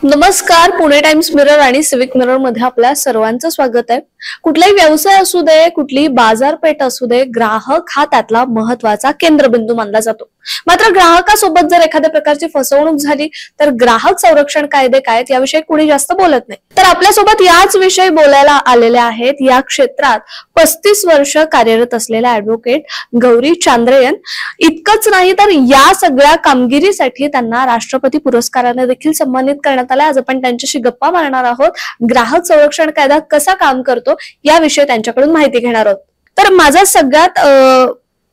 नमस्कार. Pune times mirror आणि civic mirror मध्ये आपल्या सर्वांचं स्वागत आहे. कुठलाही व्यवसाय असू दे, कुठलीही बाजारपेठ असू दे, ग्राहक हा त्यातला महत्वाचा केंद्रबिंदू मानला जातो. मात्र ग्राहकासोबत जर एखाद्या प्रकारची फसवणूक झाली तर ग्राहक संरक्षण कायदे काय आहेत याविषयी कुणी जास्त बोलत नाही. तर आपल्यासोबत याच विषयी बोलायला आलेले आहेत या क्षेत्रात 35 वर्ष कार्यरत असलेल्या ऍडव्होकेट गौरी चांद्रेयन. इतकंच नाही तर या सगळ्या कामगिरीसाठी त्यांना राष्ट्रपती पुरस्काराने देखील सन्मानित करण्यात आले. आज आपण त्यांच्याशी गप्पा मारणार आहोत. ग्राहक संरक्षण कायदा कसा काम करतो याविषयी त्यांच्याकडून माहिती घेणार आहोत. तर माझा सगळ्यात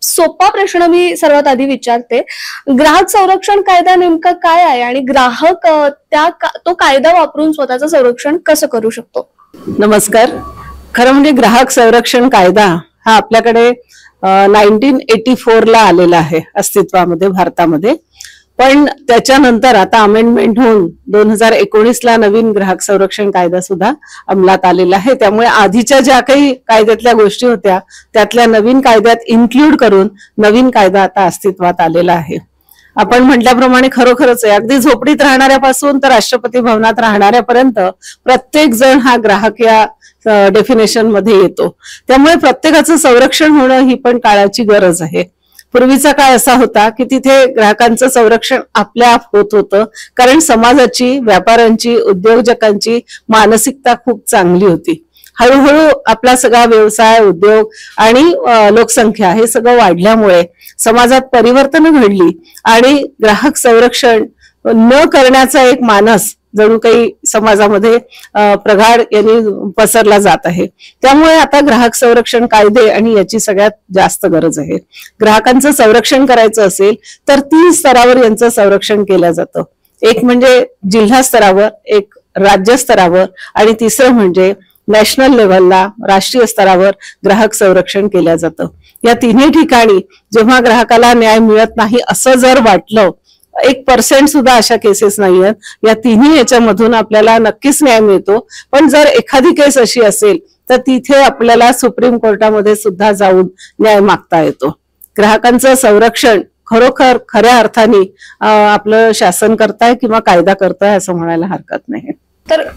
सोपा प्रश्न मी सर्वात आधी विचारते, ग्राहक संरक्षण कायदा नेमका काय आहे आणि ग्राहक तो कायदा वापरून स्वतःचं संरक्षण कसं करू शकतो? नमस्कार. खरं म्हणजे ग्राहक संरक्षण कायदा हा आपल्याकडे 1984 ला आलेला आहे अस्तित्वामध्ये भारतामध्ये. पण त्याच्यानंतर आता अमेंडमेंट होऊन 2019 ला नवीन ग्राहक संरक्षण कायदा सुद्धा अंमलात आलेला आहे. त्यामुळे आधीच्या ज्या काही कायद्यातल्या गोष्टी होत्या त्यातल्या नवीन कायद्यात इन्क्लूड करून नवीन कायदा आता अस्तित्वात आलेला आहे. आपण म्हटल्याप्रमाणे खरोखरच आहे, अगदी झोपडीत राहणाऱ्यापासून तर राष्ट्रपती भवनात राहणाऱ्यापर्यंत प्रत्येक जण हा ग्राहक या डेफिनेशन मध्ये येतो. त्यामुळे प्रत्येकाचं संरक्षण होणं ही पण काळाची गरज आहे. पूर्वीचा काळ असा होता की तिथे ग्राहकांचं संरक्षण आपल्या आप होत होतं, कारण समाजाची, व्यापाऱ्यांची, उद्योजकांची मानसिकता खूप चांगली होती. हळूहळू आपला सगळा व्यवसाय, उद्योग आणि लोकसंख्या हे सगळं वाढल्यामुळे समाजात परिवर्तन घडली आणि ग्राहक संरक्षण न करण्याचा एक मानस जणू काही समाजामध्ये प्रगाढ यांनी पसरला जात आहे. त्यामुळे आता ग्राहक संरक्षण कायदे आणि याची सगळ्यात जास्त गरज आहे. ग्राहकांचं संरक्षण करायचं असेल तर 3 स्तरावर यांचं संरक्षण केलं जातं. एक म्हणजे जिल्हा स्तरावर, एक राज्य स्तरावर आणि तिसरं म्हणजे नॅशनल लेव्हलला, राष्ट्रीय स्तरावर ग्राहक संरक्षण केलं जातं. या तिन्ही ठिकाणी जेव्हा ग्राहकाला न्याय मिळत नाही असं जर वाटलं, 1% सुद्धा अशा केसेस नाही आहेत, या तिन्ही याच्यामधून आपल्याला नक्कीच न्याय मिळतो. पण जर एखादी केस अशी असेल तर तिथे आपल्याला सुप्रीम कोर्टामध्ये सुद्धा जाऊन न्याय मागता येतो. ग्राहकांचं संरक्षण खरोखर खऱ्या अर्थाने आपलं शासन करताय किंवा कायदा करताय असं म्हणायला हरकत नाही. तर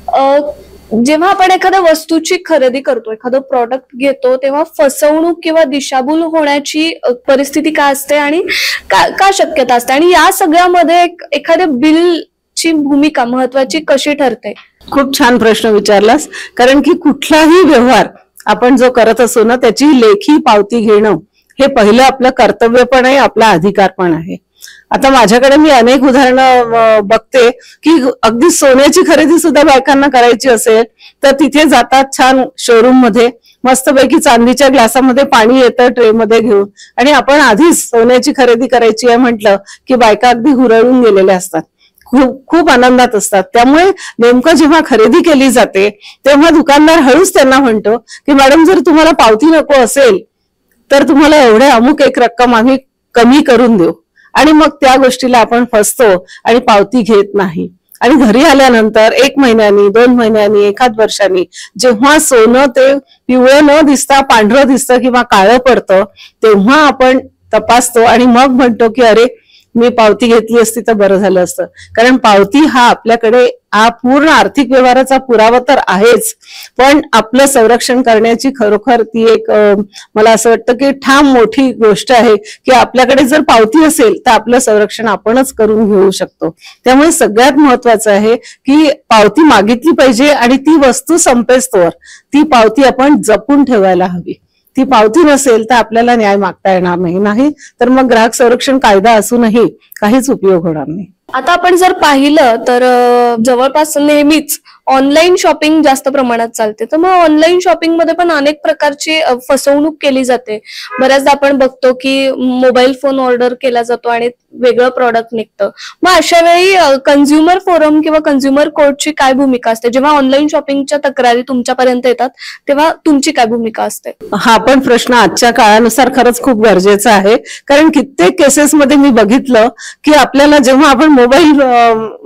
जेव्हा आपण एखाद्या वस्तूची खरेदी करतो, एखादं प्रॉडक्ट घेतो, तेव्हा फसवणूक किंवा दिशाभूल होण्याची परिस्थिती काय असते आणि का शक्यता असते आणि या सगळ्यामध्ये एखाद्या बिलची भूमिका महत्वाची कशी ठरते? खूप छान प्रश्न विचारलास. कारण की कुठलाही व्यवहार आपण जो करत असो ना, त्याची लेखी पावती घेणं हे पहिलं आपलं कर्तव्य पण आहे, आपला अधिकार पण आहे. आता माझ्याकडे मी अनेक उदाहरणं बघते की अगदी सोन्याची खरेदी सुद्धा बायकांना करायची असेल तर तिथे जातात छान शोरूम मध्ये, मस्तपैकी चांदीच्या ग्लासामध्ये पाणी येतं ट्रे मध्ये घेऊन, आणि आपण आधीच सोन्याची खरेदी करायची आहे म्हटलं की बायका अगदी हुरळून गेलेल्या असतात, खूप खूप आनंदात असतात. त्यामुळे नेमकं जेव्हा खरेदी केली जाते तेव्हा दुकानदार हळूच त्यांना म्हणतो की मॅडम, जर तुम्हाला पावती नको असेल तर तुम्हाला एवढे अमुक एक रक्कम आम्ही कमी करून देऊ. आणि मग त्या गोष्टीला आपण फसतो आणि पावती घेत नाही. आणि घरी आल्यानंतर 1 महिन्यानी, 2 महिन्यानी, 1 वर्षांनी जेव्हा सोनं ते पिवळं न दिसता पांढरं दिसतं किंवा काळं पडतं तेव्हा आपण तपासतो आणि मग म्हणतो की अरे, मी पावती घेतली असती तर बरं झालं असतं. कारण पावती हा आपल्याकडे पूर्ण आर्थिक व्यवहाराचा पुरावा तर आहेच, पण आपलं संरक्षण करण्याची खरोखर ती एक मला असं वाटतं की ठाम मोठी गोष्ट आहे की आपल्याकडे जर पावती असेल तर आपलं संरक्षण आपणच करून घेऊ शकतो. त्यामुळे सगळ्यात महत्वाचं आहे की पावती मागितली पाहिजे आणि ती वस्तू संपेस्तोवर ती पावती आपण जपून ठेवायला हवी. ती पावती नसेल तर आपल्याला न्याय मागता येणार नाही तर मग ग्राहक संरक्षण कायदा असूनही काहीच उपयोग होणार नाही. आता आपण जर पाहिलं तर जवळपास नेहमीच ऑनलाईन शॉपिंग जास्त प्रमाणात चालते. तर मग ऑनलाईन शॉपिंग मध्ये पण अनेक प्रकारची फसवणूक केली जाते. बऱ्याचदा आपण बघतो की मोबाईल फोन ऑर्डर केला जातो आणि वेगळं प्रॉडक्ट निघतं. मग अशा वेळी कन्झ्युमर फोरम किंवा कन्झ्युमर कोर्टची काय भूमिका असते? जेव्हा ऑनलाईन शॉपिंगच्या तक्रारी तुमच्यापर्यंत येतात तेव्हा तुमची काय भूमिका असते? हा पण प्रश्न आजच्या काळानुसार खरंच खूप गरजेचा आहे. कारण कित्येक केसेसमध्ये मी बघितलं की आपल्याला जेव्हा आपण मोबाईल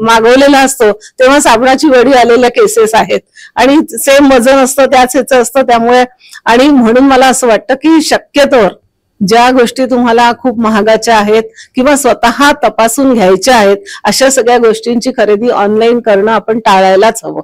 मागवलेला असतो तेव्हा साबणाची वडी आलेल्या केसेस आहेत आणि सेम वजन असतं, त्याच ह्याचं असतं. त्यामुळे आणि म्हणून मला असं वाटतं की शक्यतोवर ज्या गोष्टी तुम्हाला खूप महागाच्या आहेत किंवा स्वतः तपासून घ्यायच्या आहेत, अशा सगळ्या गोष्टींची खरेदी ऑनलाईन करणं आपण टाळायलाच हवं.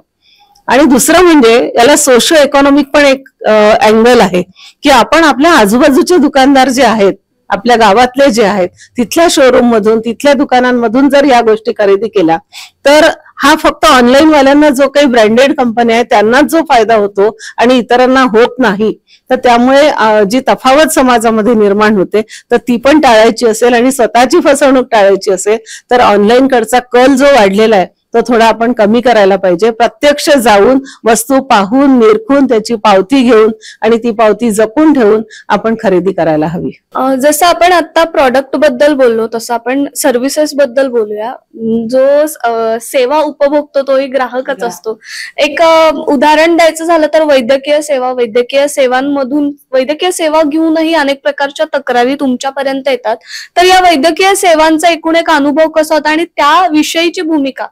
आणि दुसरं म्हणजे याला सोशो इकॉनॉमिक पण एक अँगल आहे, की आपण आपल्या आजूबाजूचे दुकानदार जे आहेत, आपल्या गावातले जे आहेत, तिथल्या शोरूम मधून, तिथल्या दुकानांमधून जर या गोष्टी खरेदी केल्या तर हा फक्त ऑनलाईन वाल्यांना जो काही ब्रँडेड कंपन्या आहेत त्यांनाच जो फायदा होतो आणि इतरांना होत नाही, तर त्यामुळे जी तफावत समाजामध्ये निर्माण होते तर ती पण टाळायची असेल आणि स्वतःची फसवणूक टाळायची असेल तर ऑनलाईन कडचा कल जो वाढलेला आहे तो थोडा आपण कमी करायला पाहिजे. प्रत्यक्ष जाऊन वस्तू पाहून निरखून त्याची पावती घेऊन आणि ती पावती जपून ठेवून आपण खरेदी करायला हवी. जसं आपण आता प्रॉडक्ट बद्दल बोललो तसं आपण सर्व्हिसेस बद्दल बोलूया. जो सेवा उपभोगतो तोही ग्राहकच असतो. एक उदाहरण द्यायचं झालं तर वैद्यकीय सेवांमधून वैद्यकीय सेवा घेऊनही अनेक प्रकारच्या तक्रारी तुमच्यापर्यंत येतात. तर या वैद्यकीय सेवांचा एकूण एक अनुभव कसा होता आणि त्याविषयीची भूमिका,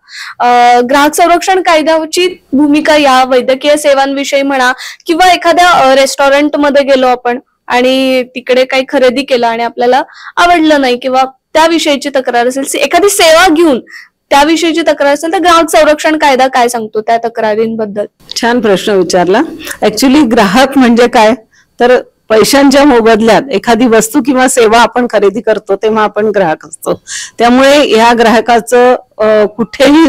ग्राहक संरक्षण कायद्याची भूमिका या वैद्यकीय सेवांविषयी म्हणा किंवा एखाद्या रेस्टॉरंट मध्ये गेलो आपण आणि तिकडे काही खरेदी केलं आणि आपल्याला आवडलं नाही किंवा त्याविषयीची तक्रार असेल, एखादी सेवा घेऊन त्याविषयीची तक्रार असेल तर ग्राहक संरक्षण कायदा काय सांगतो त्या तक्रारींबद्दल? छान प्रश्न विचारला. ऍक्च्युली ग्राहक म्हणजे काय तर पैशांच्या मोबदल्यात एखादी वस्तू किंवा सेवा आपण खरेदी करतो तेव्हा आपण ग्राहक असतो. त्यामुळे या ग्राहकाचं कुठेही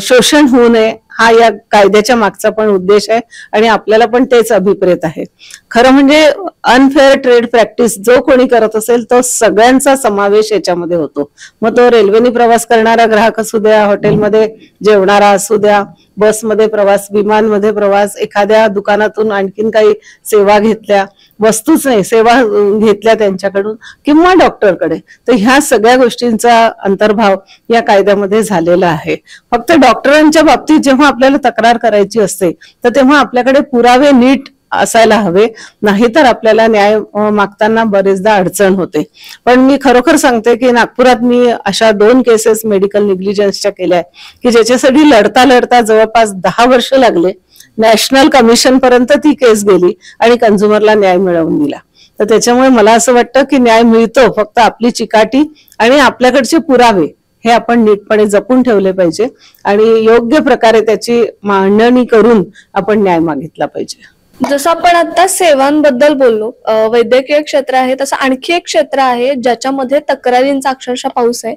शोषण होऊ नये हा या कायद्याच्या मागचा पण उद्देश आहे आणि आपल्याला पण तेच अभिप्रेत आहे. खरं म्हणजे अनफेअर ट्रेड प्रॅक्टिस जो कोणी करत असेल तो सगळ्यांचा समावेश याच्यामध्ये होतो. मग तो रेल्वेने प्रवास करणारा ग्राहक असू द्या, हॉटेलमध्ये जेवणारा असू द्या, बसमध्ये प्रवास, विमानमध्ये प्रवास, एखाद्या दुकानातून आणखीन काही सेवा घेतल्या, वस्तूच नाही सेवा घेतल्या त्यांच्याकडून किंवा डॉक्टरकडे, तर ह्या सगळ्या गोष्टींचा अंतर्भाव या कायद्यामध्ये झालेला आहे. फक्त डॉक्टरांच्या बाबतीत जेव्हा आपल्याला तक्रार करायची असते तर तेव्हा आपल्याकडे पुरावे नीट असायला हवे, नाहीतर आपल्याला न्याय मागताना बरेचदा अडचण होते. पण मी खरोखर सांगते की नागपुरात मी अशा 2 केसेस मेडिकल निग्लिजन्सच्या केल्या की ज्याच्यासाठी लढता लढता जवळपास 10 वर्ष लागले. नॅशनल कमिशन पर्यंत ती केस गेली आणि कंझ्युमरला न्याय मिळवून दिला. तर त्याच्यामुळे मला असं वाटतं की न्याय मिळतो, फक्त आपली चिकाटी आणि आपल्याकडचे पुरावे हे आपण नीटपणे जपून ठेवले पाहिजे आणि योग्य प्रकारे त्याची मांडणी करून आपण न्याय मागितला पाहिजे. जसं आपण आता सेवांबद्दल बोललो, वैद्यकीय क्षेत्र आहे, तसं आणखी एक क्षेत्र आहे ज्याच्यामध्ये तक्रारींचा अक्षरशः पाऊस आहे,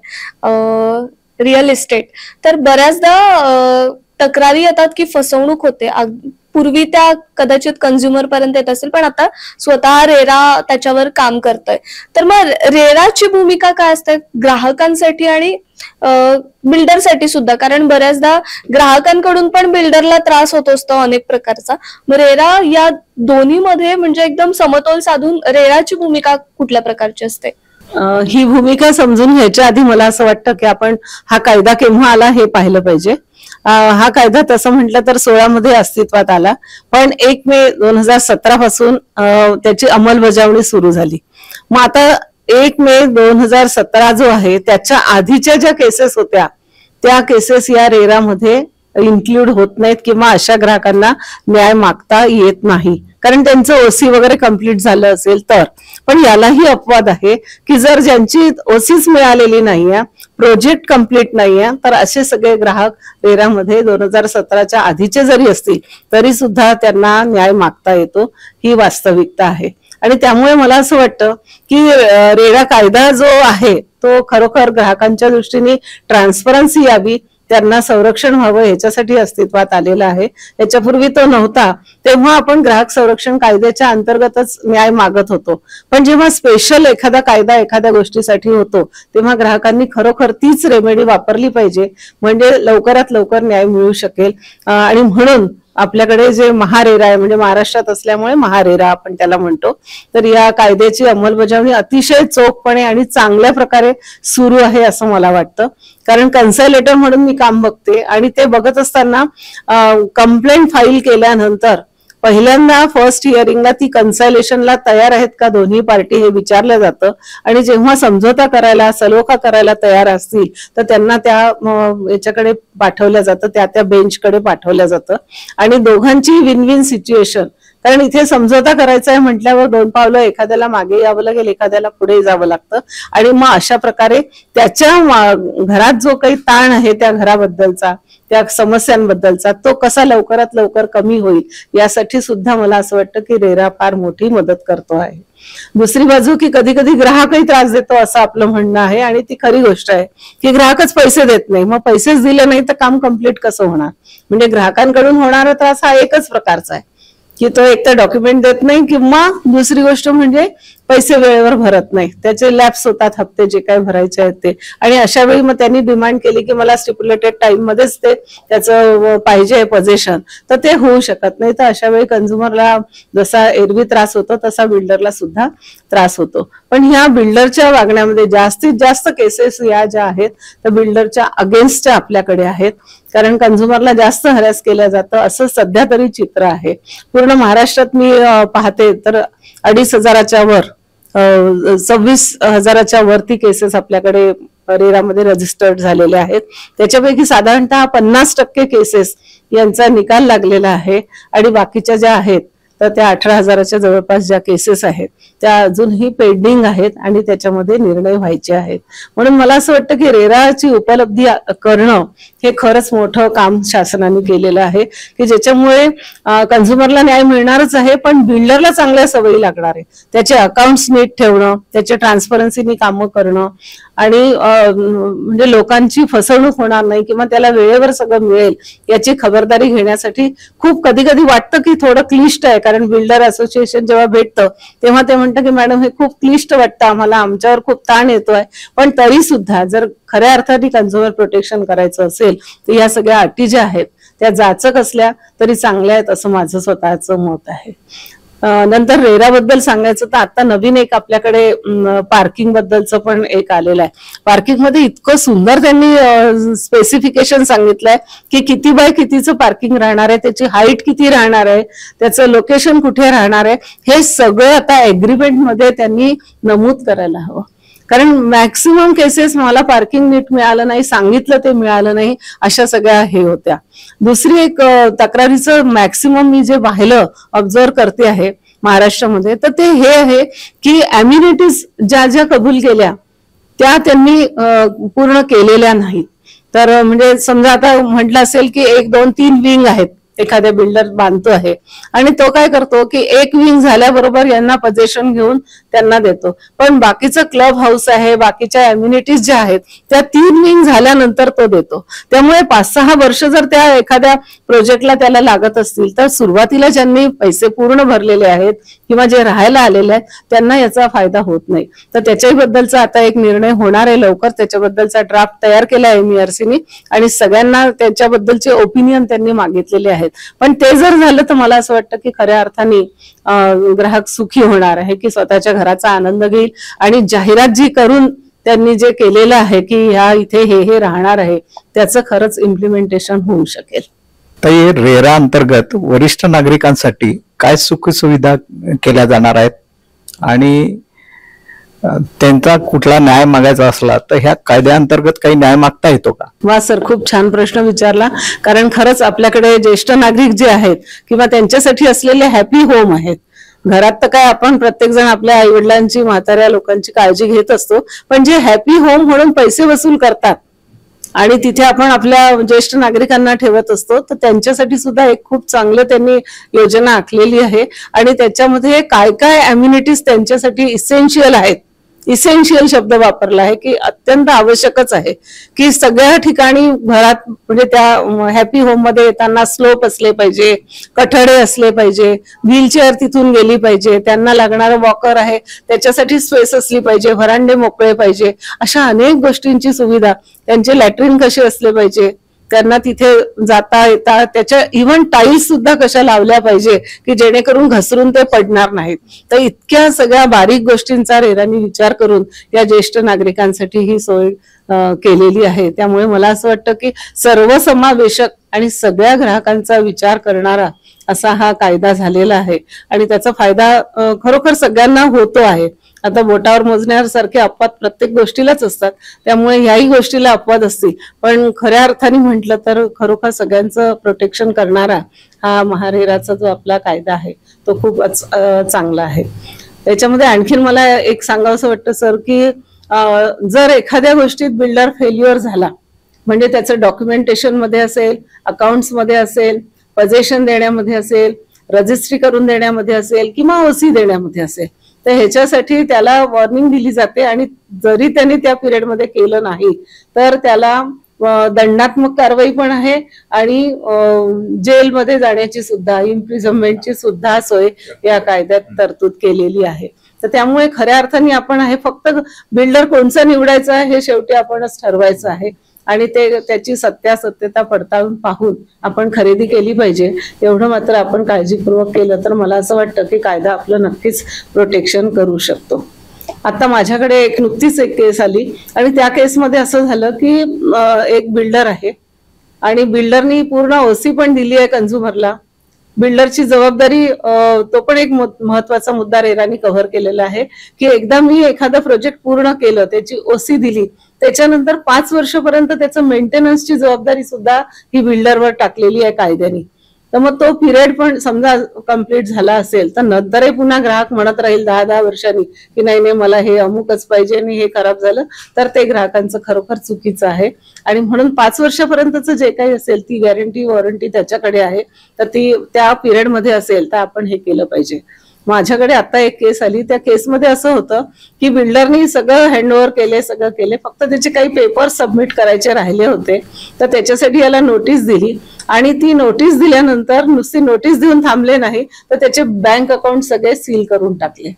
रिअल इस्टेट. तर बऱ्याचदा तक्रारी येतात की फसवणूक होते. पूर्वी त्या कदाचित कंझ्युमर पर्यंत येत असेल, पण आता स्वतः रेरा त्याच्यावर काम करतोय. तर मग रेराची भूमिका काय असते ग्राहकांसाठी आणि बिल्डरसाठी सुद्धा? कारण बऱ्याचदा ग्राहकांकडून पण बिल्डरला त्रास होत असतो अनेक प्रकारचा. मग रेरा या दोन्ही मध्ये म्हणजे एकदम समतोल साधून रेराची भूमिका कुठल्या प्रकारची असते? ही भूमिका समजून घ्यायच्या आधी मला असं वाटतं की आपण हा कायदा केव्हा आला हे पाहिलं पाहिजे. हा कायदा तसं म्हटलं तर 16 मध्ये अस्तित्वात आला, पण 1 मे 2017 पासून त्याची अंमलबजावणी सुरू झाली. मग आता 1 मे 2017 जो आहे त्याच्या आधीच्या ज्या केसेस होत्या त्या केसेस या रेरामध्ये इन्क्लूड होत नाहीत किंवा अशा ग्राहकांना न्याय मागता येत नाही, कारण त्यांचं ओसी वगैरे कम्प्लीट झालं असेल तर. पण यालाही अपवाद आहे की जर ज्यांची ओसीच मिळालेली नाहीये, प्रोजेक्ट कम्प्लीट नाहीये, तर असे सगळे ग्राहक रेरामध्ये 2017च्या आधीचे जरी असतील तरी सुद्धा त्यांना न्याय मागता येतो. ही वास्तविकता आहे आणि त्यामुळे मला असं वाटतं की रेरा कायदा जो आहे तो खरोखर ग्राहकांच्या दृष्टीने ट्रान्सपरन्सी यावी, त्यांना संरक्षण व्हावं ह्याच्यासाठी अस्तित्वात आलेला आहे. याच्यापूर्वी तो नव्हता. तेव्हा आपण ग्राहक संरक्षण कायद्याच्या अंतर्गतच न्याय मागत होतो. पण जेव्हा स्पेशल एखादा कायदा एखाद्या गोष्टीसाठी होतो तेव्हा ग्राहकांनी खरोखर तीच रेमेडी वापरली पाहिजे, म्हणजे लवकरात लवकर न्याय मिळू शकेल. आणि म्हणून आपल्याकडे जे महारेरा आहे, म्हणजे महाराष्ट्रात असल्यामुळे महारेरा आपण त्याला म्हणतो, तर या कायद्याची अंमलबजावणी अतिशय चोखपणे आणि चांगल्या प्रकारे सुरू आहे असं मला वाटतं. कारण कन्सल्टेटर म्हणून मी काम बघते आणि ते बघत असताना कंप्लेंट फाईल केल्यानंतर पहिल्यांदा फर्स्ट हिअरिंगला ती कन्सलेशनला तयार आहेत का दोन्ही पार्टी हे विचारलं जातं आणि जेव्हा समझोता करायला, सलोखा करायला तयार असतील तर त्यांना त्या याच्याकडे पाठवलं जातं, त्या बेंचकडे पाठवलं जातं आणि दोघांची विन विन सिच्युएशन, कारण इथे समझोता करायचा आहे म्हटल्यावर 2 पावलं एखाद्याला मागे यावं लागेल, एखाद्याला पुढे जावं लागतं. आणि मग अशा प्रकारे त्याच्या घरात जो काही ताण आहे त्या घराबद्दलचा, त्या समस्यांबद्दलचा, तो कसा लवकरात लवकर कमी होईल यासाठी सुद्धा मला असं वाटतं की रेरा फार मोठी मदत करतो आहे. दुसरी बाजू की कधी कधी ग्राहकही त्रास देतो असं आपलं म्हणणं आहे, आणि ती खरी गोष्ट आहे की ग्राहकच पैसे देत नाही. मग पैसेच दिले नाही तर काम कम्प्लीट कसं होणार? म्हणजे ग्राहकांकडून होणारा त्रास हा एकच प्रकारचा आहे की तो एक तर डॉक्युमेंट देत नाही, किंवा दुसरी गोष्ट म्हणजे पैसे वेळेवर भरत नाही, त्याचे लॅप्स होतात हप्ते जे काय भरायचे आहेत ते. आणि अशा वेळी मग त्यांनी डिमांड केली की मला स्टिप्युलेटेड टाइम मध्येच ते त्याचं पाहिजे पोझिशन, तर ते होऊ शकत नाही. तर अशा वेळी कंझ्युमरला जसा एरवी त्रास होतो तसा बिल्डरला सुद्धा त्रास होतो. पण ह्या बिल्डरच्या वागण्यामध्ये जास्तीत जास्त केसेस या ज्या आहेत तर बिल्डरच्या अगेन्स्ट आपल्याकडे आहेत, कारण कंझ्युमरला जास्त हॅरॅस केलं जातं असं सध्या तरी चित्र आहे. पूर्ण महाराष्ट्रात मी पाहते तर 2,500च्या वर 26,000च्या वरती केसेस आपल्याकडे रेरामध्ये रजिस्टर्ड झालेले आहेत. त्याच्यापैकी साधारणतः 50% केसेस यांचा निकाल लागलेला आहे, आणि बाकीच्या ज्या आहेत तर त्या 18,000च्या जवळपास ज्या केसेस आहेत त्या अजूनही पेंडिंग आहेत आणि त्याच्यामध्ये निर्णय व्हायचे आहेत. म्हणून मला असं वाटतं की रेराची उपलब्धी करणं हे खरंच मोठं काम शासनाने केलेलं आहे की ज्याच्यामुळे कंझ्युमरला न्याय मिळणारच आहे, पण बिल्डरला चांगल्या सवयी लागणार आहे. त्याचे अकाउंट्स नीट ठेवणं, त्याच्या ट्रान्सपरन्सीनी कामं करणं, आणि म्हणजे लोकांची फसवणूक होणार नाही किंवा त्याला वेळेवर सगळं मिळेल याची खबरदारी घेण्यासाठी खूप कधी कधी वाटतं की थोडं क्लिष्ट आहे. कारण बिल्डर असोसिएशन जेव्हा भेटतं तेव्हा ते म्हणतं की मॅडम हे खूप क्लिष्ट वाटतं आम्हाला, आमच्यावर खूप ताण येतोय. पण तरी सुद्धा जर खऱ्या अर्थाने कंझ्युमर प्रोटेक्शन करायचं असेल तर या सगळ्या अटी ज्या आहेत त्या जाचक असल्या तरी चांगल्या आहेत असं माझं स्वतःचं मत आहे. नंतर रेराबद्दल सांगायचं तर आता नवीन एक आपल्याकडे पार्किंग बद्दलचं पण एक आलेलं आहे. पार्किंग मध्ये इतकं सुंदर त्यांनी स्पेसिफिकेशन सांगितलंय की किती बाय कितीचं पार्किंग राहणार आहे, त्याची हाईट किती राहणार आहे, त्याचं लोकेशन कुठे राहणार आहे, हे सगळं आता एग्रीमेंट मध्ये त्यांनी नमूद करायला हवं. कारण मॅक्सिमम केसेस मला पार्किंग नीट मिळालं नाही, सांगितलं ते मिळालं नाही, अशा सगळ्या हे होत्या. दुसरी एक तक्रारीचं मॅक्सिमम मी जे पाहिलं ऑब्झर्व करते आहे महाराष्ट्रामध्ये तर ते हे आहे की अम्युनिटीज ज्या ज्या कबूल केल्या त्या त्यांनी पूर्ण केलेल्या नाहीत. तर म्हणजे समजा आता म्हटलं असेल की 1, 2, 3 विंग आहेत, एखाद्या बिल्डर बांधतो आहे आणि तो काय करतो की एक विंग झाल्याबरोबर यांना पोझिशन घेऊन त्यांना देतो, पण बाकीचं क्लब हाऊस आहे, बाकीच्या अम्युनिटीज ज्या आहेत त्या 3 विंग झाल्यानंतर तो देतो. त्यामुळे 5-6 वर्ष जर त्या एखाद्या प्रोजेक्टला त्याला लागत असतील तर सुरुवातीला ज्यांनी पैसे पूर्ण भरलेले आहेत किंवा जे राहायला आलेले आहेत त्यांना याचा फायदा होत नाही. तर त्याच्याही बद्दलचा आता एक निर्णय होणार आहे लवकर, त्याच्याबद्दलचा ड्राफ्ट तयार केला आहे MERCनी आणि सगळ्यांना त्याच्याबद्दलचे ओपिनियन त्यांनी मागितलेले आहेत. पण ते जर झालं तर मला असं वाटतं की खऱ्या अर्थाने ग्राहक सुखी होणार आहे की स्वतःच्या घराचा आनंद घेईल, आणि जाहिरात जी करून त्यांनी जे केलेलं आहे की ह्या इथे हे राहणार आहे त्याचं खरंच इम्प्लिमेंटेशन होऊ शकेल. तर रेरा अंतर्गत वरिष्ठ नागरिकांसाठी काय सुखसुविधा केल्या जाणार आहेत, आणि त्यांचा कुठला न्याय मागायचा असला तर ह्या कायद्याअंतर्गत काही न्याय मागता येतो का? वा सर, खूप छान प्रश्न विचारला. कारण खरंच आपल्याकडे ज्येष्ठ नागरिक जे आहेत किंवा त्यांच्यासाठी असलेले हॅपी होम आहेत. घरात तर काय आपण प्रत्येक जण आपल्या आई वडिलांची, म्हाताऱ्या लोकांची काळजी घेत असतो, पण जे हॅपी होम म्हणून पैसे वसूल करतात आणि तिथे आपण आपल्या ज्येष्ठ नागरिकांना ठेवत असतो, तर त्यांच्यासाठी सुद्धा एक खूप चांगलं त्यांनी योजना आखलेली आहे. आणि त्याच्यामध्ये काय काय अम्युनिटीज त्यांच्यासाठी इसेन्शियल आहेत, इसेन्शियल शब्द वापरला आहे की अत्यंत आवश्यकच आहे की सगळ्या ठिकाणी घरात म्हणजे त्या हॅपी होम मध्ये येताना स्लोप असले पाहिजे, कठडे असले पाहिजे, व्हीलचेअर तिथून गेली पाहिजे, त्यांना लागणारं वॉकर आहे त्याच्यासाठी स्पेस असली पाहिजे, व्हरांडे मोकळे पाहिजे, अशा अनेक गोष्टींची सुविधा, त्यांचे लॅट्रिन कसे असले पाहिजे, त्यांना तिथे जाता येता, त्याच्या इव्हन टाईल्स सुद्धा कशा लावल्या पाहिजे की जेणेकरून घसरून ते पडणार नाहीत. तर इतक्या सगळ्या बारीक गोष्टींचा रेरांनी विचार करून या ज्येष्ठ नागरिकांसाठी ही सोय केलेली आहे. त्यामुळे मला असं वाटतं की सर्वसमावेशक आणि सगळ्या ग्राहकांचा विचार करणारा असा हा कायदा झालेला आहे आणि त्याचा फायदा खरोखर सगळ्यांना होतो आहे. आता बोटावर मोजण्यासारखे अपवाद प्रत्येक गोष्टीलाच असतात, त्यामुळे ह्याही गोष्टीला अपवाद असतील. पण खऱ्या अर्थाने म्हटलं तर खरोखर सगळ्यांचं प्रोटेक्शन करणारा हा महारेराचा जो आपला कायदा आहे तो खूपच चांगला आहे. त्याच्यामध्ये आणखीन मला एक सांगावंसं वाटतं सर, की जर एखाद्या गोष्टीत बिल्डर फेल्युअर झाला, म्हणजे त्याचं डॉक्युमेंटेशन मध्ये असेल, अकाउंट्स मध्ये असेल, पोझेशन देण्यामध्ये असेल, रजिस्ट्री करून देण्यामध्ये असेल किंवा ओसी देण्यामध्ये असेल, तर ह्याच्यासाठी त्याला वॉर्निंग दिली जाते. आणि जरी त्यांनी त्या पिरियडमध्ये केलं नाही तर त्याला दंडात्मक कारवाई पण आहे आणि जेलमध्ये जाण्याची सुद्धा, इम्प्रिझनमेंटची सुद्धा सोय या कायद्यात तरतूद केलेली आहे. तर त्यामुळे खऱ्या अर्थाने आपण आहे फक्त बिल्डर कोणचा निवडायचा आहे हे शेवटी आपणच ठरवायचं आहे आणि त्याची सत्यासत्यता पडताळून पाहून आपण खरेदी केली पाहिजे. एवढं मात्र आपण काळजीपूर्वक केलं तर मला असं वाटतं की कायदा आपलं नक्कीच प्रोटेक्शन करू शकतो. आता माझ्याकडे नुकतीच एक केस आली आणि त्या केसमध्ये असं झालं की एक बिल्डर आहे आणि बिल्डरनी पूर्ण ओसी पण दिली आहे कन्झ्युमरला. बिल्डरची जबाबदारी, तो पण एक महत्वाचा मुद्दा रेरानी कव्हर केलेला आहे की एकदा मी एखादा प्रोजेक्ट पूर्ण केलं, त्याची ओसी दिली, त्याच्यानंतर 5 वर्षापर्यंत त्याचं मेंटेनन्सची जबाबदारी सुद्धा ही बिल्डरवर टाकलेली आहे कायद्याने. तर मग तो पिरियड पण समजा कम्प्लीट झाला असेल तर नंतरही पुन्हा ग्राहक म्हणत राहील 10-10 वर्षांनी की नाही नाही मला हे अमुकच पाहिजे आणि हे खराब झालं, तर ते ग्राहकांचं खरोखर चुकीचं आहे. आणि म्हणून 5 वर्षापर्यंतचं जे काही असेल ती गॅरंटी वॉरंटी त्याच्याकडे आहे, तर ती त्या पिरियडमध्ये असेल तर आपण हे केलं पाहिजे. माझ्याकडे आता एक केस आली, त्या केसमध्ये असं होतं की बिल्डरनी सगळं हँडओव्हर केले, सगळं केले, फक्त त्याचे काही पेपर सबमिट करायचे राहिले होते. तर त्याच्यासाठी याला नोटीस दिली आणि ती नोटीस दिल्यानंतर नुसती नोटीस देऊन थांबले नाही तर त्याचे बँक अकाउंट सगळे सील करून टाकले.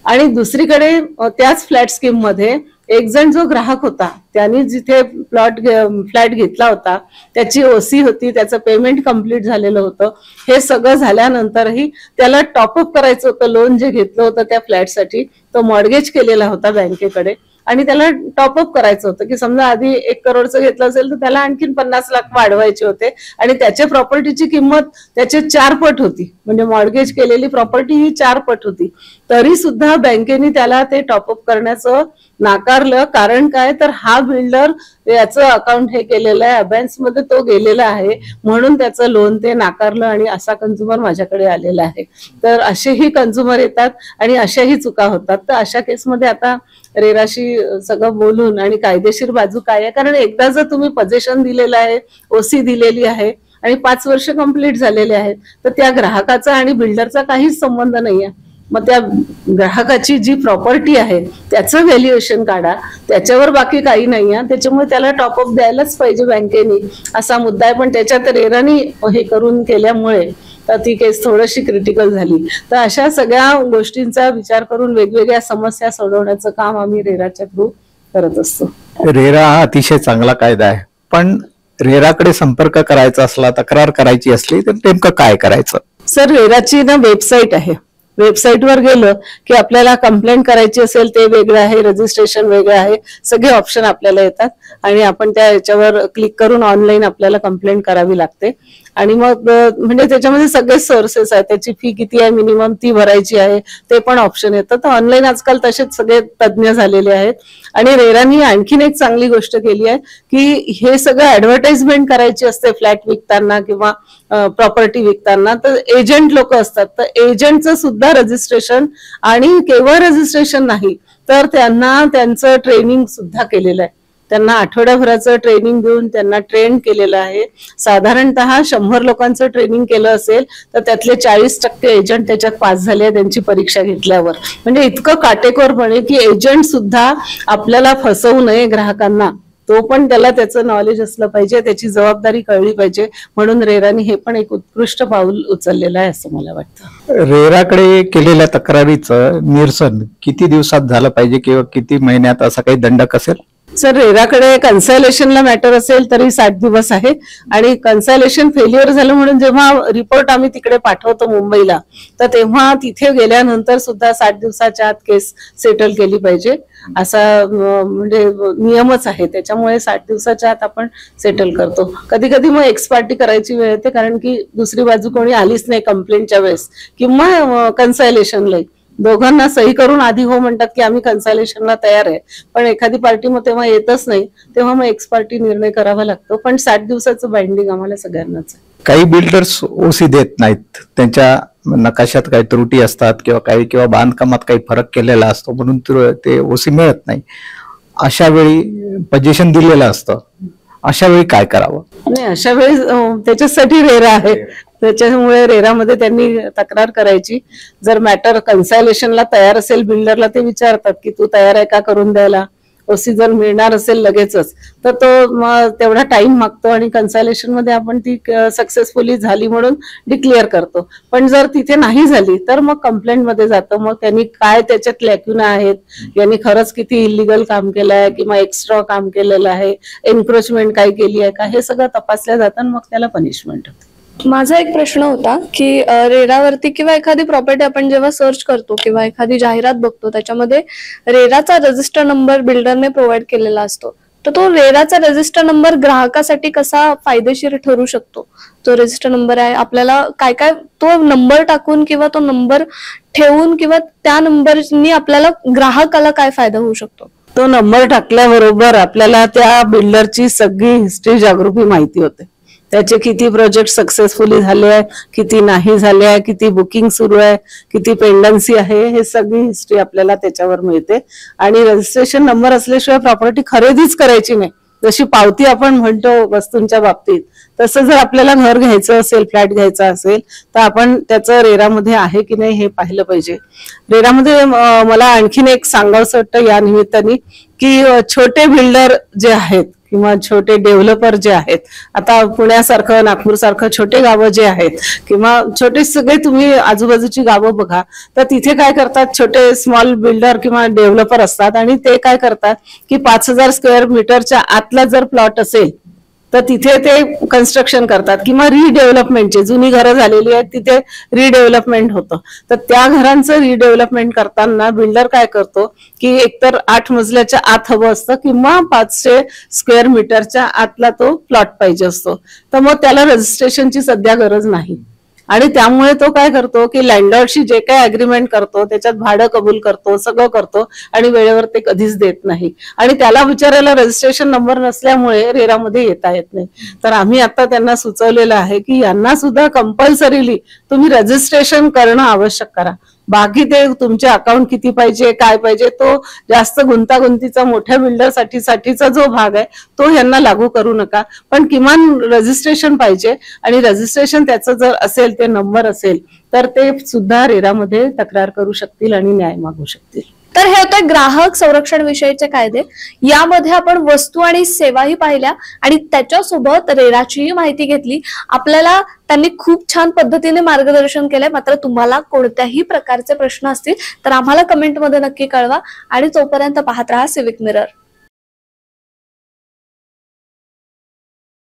आणि दुसरीकडे त्याच फ्लॅट स्कीम मध्ये एक जण जो ग्राहक होता त्यांनी जिथे फ्लॅट घेतला होता त्याची ओसी होती, त्याचं पेमेंट कम्प्लीट झालेलं होतं. हे सगळं झाल्यानंतरही त्याला टॉपअप करायचं होतं. लोन जे घेतलं होतं त्या फ्लॅटसाठी तो मॉर्गेज केलेला होता बँकेकडे आणि त्याला टॉपअप करायचं होतं की समजा आधी 1 करोडचं घेतलं असेल तर त्याला आणखीन 50 लाख वाढवायचे होते आणि त्याच्या प्रॉपर्टीची किंमत त्याचे 4 पट होती, म्हणजे मॉर्गेज केलेली प्रॉपर्टी ही 4 पट होती. तरी सुद्धा बँकेने त्याला ते टॉपअप करण्याचं नाकारलं. कारण काय, तर हा बिल्डर याचं अकाउंट हे केलेलं आहे, अबॅन्स मध्ये तो गेलेला आहे म्हणून त्याचं लोन ते नाकारलं आणि असा कन्झ्युमर माझ्याकडे आलेला आहे. तर असेही कन्झ्युमर येतात आणि अशाही चुका होतात. तर अशा केसमध्ये आता रेराशी सगळं बोलून आणि कायदेशीर बाजू काय आहे, कारण एकदा जर तुम्ही पोझेशन दिलेलं आहे, ओसी दिलेली आहे आणि 5 वर्ष कंप्लीट झालेले आहेत तर त्या ग्राहकाचा आणि बिल्डरचा काहीच संबंध नाही आहे. मग त्या ग्राहकाची जी प्रॉपर्टी आहे त्याचं व्हॅल्युएशन काढा, त्याच्यावर बाकी काही नाही आहे. त्याच्यामुळे त्याला टॉपअप द्यायलाच पाहिजे बँकेने, असा मुद्दा आहे. पण त्याच्यात रेरानी हे करून केल्यामुळे तर ती केस थोडीशी क्रिटिकल झाली. तर अशा सगळ्या गोष्टींचा विचार करून वेगवेगळ्या समस्या सोडवण्याचं काम आम्ही रेराच्या थ्रू करत असतो. रेरा हा अतिशय चांगला कायदा आहे, पण रेराकडे संपर्क करायचा असला, तक्रार करायची असली तर नेमकं काय करायचं? सर, रेराची ना वेबसाईट आहे. वेबसाईटवर गेलं की आपल्याला कंप्लेंट करायची असेल ते वेगळं आहे, रजिस्ट्रेशन वेगळं आहे, सगळे ऑप्शन आपल्याला येतात आणि आपण त्या याच्यावर क्लिक करून ऑनलाईन आपल्याला कंप्लेंट करावी लागते. आणि मग म्हणजे त्याच्यामध्ये सगळे सोर्सेस आहेत, त्याची फी किती आहे मिनिमम ती भरायची आहे ते पण ऑप्शन येतं. तर ऑनलाईन आजकाल तसेच सगळे तज्ज्ञ झालेले आहेत. आणि रेरानी आणखीन एक चांगली गोष्ट केली आहे की हे सगळं ऍडव्हर्टाइजमेंट करायची असते फ्लॅट विकताना किंवा प्रॉपर्टी विकताना, तर एजंट लोक असतात. तर एजंटचं सुद्धा रजिस्ट्रेशन, आणि केवळ रजिस्ट्रेशन नाही तर त्यांना त्यांचं ट्रेनिंग सुद्धा केलेलं आहे. त्यांना आठवड्याभराचं ट्रेनिंग देऊन त्यांना ट्रेन केलेलं आहे. साधारणतः 100 लोकांचं ट्रेनिंग केलं असेल तर त्यातले 40% एजंट त्याच्यात पास झाले त्यांची परीक्षा घेतल्यावर. म्हणजे इतकं काटेकोरपणे की एजंट सुद्धा आपल्याला फसवू नये ग्राहकांना, तो पण त्याला त्याचं नॉलेज असलं पाहिजे, त्याची जबाबदारी कळली पाहिजे. म्हणून रेरानी हे पण एक उत्कृष्ट पाऊल उचललेलं आहे असं मला वाटतं. रेराकडे केलेल्या तक्रारीचं निरसन किती दिवसात झालं पाहिजे किंवा किती महिन्यात, असा काही दंडक असेल? सर, रेराकडे कन्सायलेशनला मॅटर असेल तरी 60 दिवस आहे. आणि कन्सायलेशन फेल्युअर झालं म्हणून जेव्हा रिपोर्ट आम्ही तिकडे पाठवतो मुंबईला, तर तेव्हा तिथे गेल्यानंतर सुद्धा 60 दिवसाच्या आत केस सेटल केली पाहिजे असा म्हणजे नियमच आहे. त्याच्यामुळे 60 दिवसाच्या आत आपण सेटल करतो. कधी कधी मग एक्स पार्टी करायची वेळ येते, कारण की दुसरी बाजू कोणी आलीच नाही कंप्लेंटच्या वेळेस किंवा कन्सायलेशनला, दोघांना सही करून आधी हो म्हणतात की आम्ही कन्सल्टेशनला तयार आहे, पण एखादी पार्टी मग तेव्हा येतच नाही, तेव्हा मग एक्स पार्टी निर्णय करावा लागतो. पण 60 दिवसाचं बाइंडिंग आम्हाला सगळ्यांनाच आहे. काही बिल्डर्स ओसी देत नाहीत, त्यांच्या नकाशात काही त्रुटी असतात किंवा बांधकामात काही फरक केलेला असतो म्हणून ते ओसी मिळत नाही. अशा वेळी पोझिशन दिलेलं असतं, अशा वेळी काय करावं? नाही, अशा वेळी त्याच्यासाठी रेरा आहे. त्याच्यामुळे रेरामध्ये त्यांनी तक्रार करायची. जर मॅटर कन्सायलेशनला तयार असेल बिल्डरला ते विचारतात की तू तयार आहे का करून द्यायला. ओसी जर मिळणार असेल लगेचच तर तो मग तेवढा टाइम मागतो आणि कन्सायलेशन मध्ये आपण ती सक्सेसफुली झाली म्हणून डिक्लेअर करतो. पण जर तिथे नाही झाली तर मग कंप्लेंट मध्ये जातं. मग त्यांनी काय त्याच्यात लॅक्युना आहेत, यांनी खरंच किती इलिगल काम केलं आहे किंवा एक्स्ट्रा काम केलेलं आहे, एन्क्रोचमेंट काय केली आहे का, हे सगळं तपासल्या जातं आणि मग त्याला पनिशमेंट होते. माझा एक प्रश्न होता की रेरावरती किंवा एखादी प्रॉपर्टी आपण जेव्हा सर्च करतो किंवा एखादी जाहिरात बघतो त्याच्यामध्ये रेराचा रजिस्टर नंबर बिल्डरने प्रोव्हाइड केलेला असतो, तर तो रेराचा रजिस्टर नंबर ग्राहकासाठी कसा फायदेशीर ठरू शकतो? तो रजिस्टर नंबर आहे, आपल्याला काय काय तो नंबर टाकून किंवा तो नंबर ठेवून किंवा त्या नंबरनी आपल्याला ग्राहकाला काय फायदा होऊ शकतो? तो नंबर टाकल्याबरोबर आपल्याला त्या बिल्डरची सगळी हिस्ट्री जागरूक माहिती होते. त्याचे किती प्रोजेक्ट सक्सेसफुली झाले आहे, किती नाही झाले आहे, किती बुकिंग सुरू आहे, किती पेंडन्सी आहे, हे सगळी हिस्ट्री आपल्याला त्याच्यावर मिळते. आणि रजिस्ट्रेशन नंबर असल्याशिवाय प्रॉपर्टी खरेदीच करायची नाही. जशी पावती आपण म्हणतो वस्तूंच्या बाबतीत, तसं जर आपल्याला घर घ्यायचं असेल, फ्लॅट घ्यायचा असेल, तर आपण त्याचं रेरामध्ये आहे की नाही हे पाहिलं पाहिजे. रेरामध्ये मला आणखीन एक सांगावंसं वाटतं या निमित्ताने की छोटे बिल्डर जे आहेत किंवा छोटे डेव्हलपर जे आहेत, आता पुण्यासारखं नागपूरसारखं छोटे गावं जे आहेत किंवा छोटे सगळे तुम्ही आजूबाजूची गावं बघा, तर तिथे काय करतात, छोटे स्मॉल बिल्डर किंवा डेव्हलपर असतात आणि ते काय करतात की 5000 स्क्वेअर मीटरच्या आतला जर प्लॉट असेल तर तिथे ते कन्स्ट्रक्शन करतात किंवा रिडेव्हलपमेंटचे, जुनी घरं झालेली आहेत तिथे रिडेव्हलपमेंट होतं. तर त्या घरांचं रिडेव्हलपमेंट करताना बिल्डर काय करतो की एकतर 8 मजल्याच्या आत हवं असतं किंवा 500 स्क्वेअर मीटरच्या आतला तो प्लॉट पाहिजे असतो. तर मग त्याला रजिस्ट्रेशनची सध्या गरज नाही आणि त्यामुळे तो काय करतो की लँडलॉर्डशी जे काही अग्रीमेंट करतो त्याच्यात भाडं कबूल करतो, सगळं करतो आणि वेळेवर ते कधीच देत नाही आणि त्याला विचारायला रजिस्ट्रेशन नंबर नसल्यामुळे रेरामध्ये येता येत नाही. तर आम्ही आता त्यांना सुचवलेलं आहे की यांना सुद्धा कंपल्सरीली तुम्ही रजिस्ट्रेशन करणं आवश्यक करा. बाकी ते तुमचे अकाउंट किती पाहिजे, काय पाहिजे, तो जास्त गुंतागुंतीचा मोठ्या बिल्डर साठीचा जो भाग आहे तो यांना लागू करू नका. पण किमान रजिस्ट्रेशन पाहिजे आणि रजिस्ट्रेशन त्याचं जर असेल, ते नंबर असेल, तर ते सुद्धा रेरामध्ये तक्रार करू शकतील आणि न्याय मागू शकतील. तर हे होते ग्राहक संरक्षण विषयीचे कायदे. यामध्ये आपण वस्तू आणि सेवाही पाहिल्या आणि त्याच्यासोबत रेराचीही माहिती घेतली. आपल्याला त्यांनी खूप छान पद्धतीने मार्गदर्शन केलंय. मात्र तुम्हाला कोणत्याही प्रकारचे प्रश्न असतील तर आम्हाला कमेंटमध्ये नक्की कळवा आणि तोपर्यंत पाहत राहा सिविक मिरर.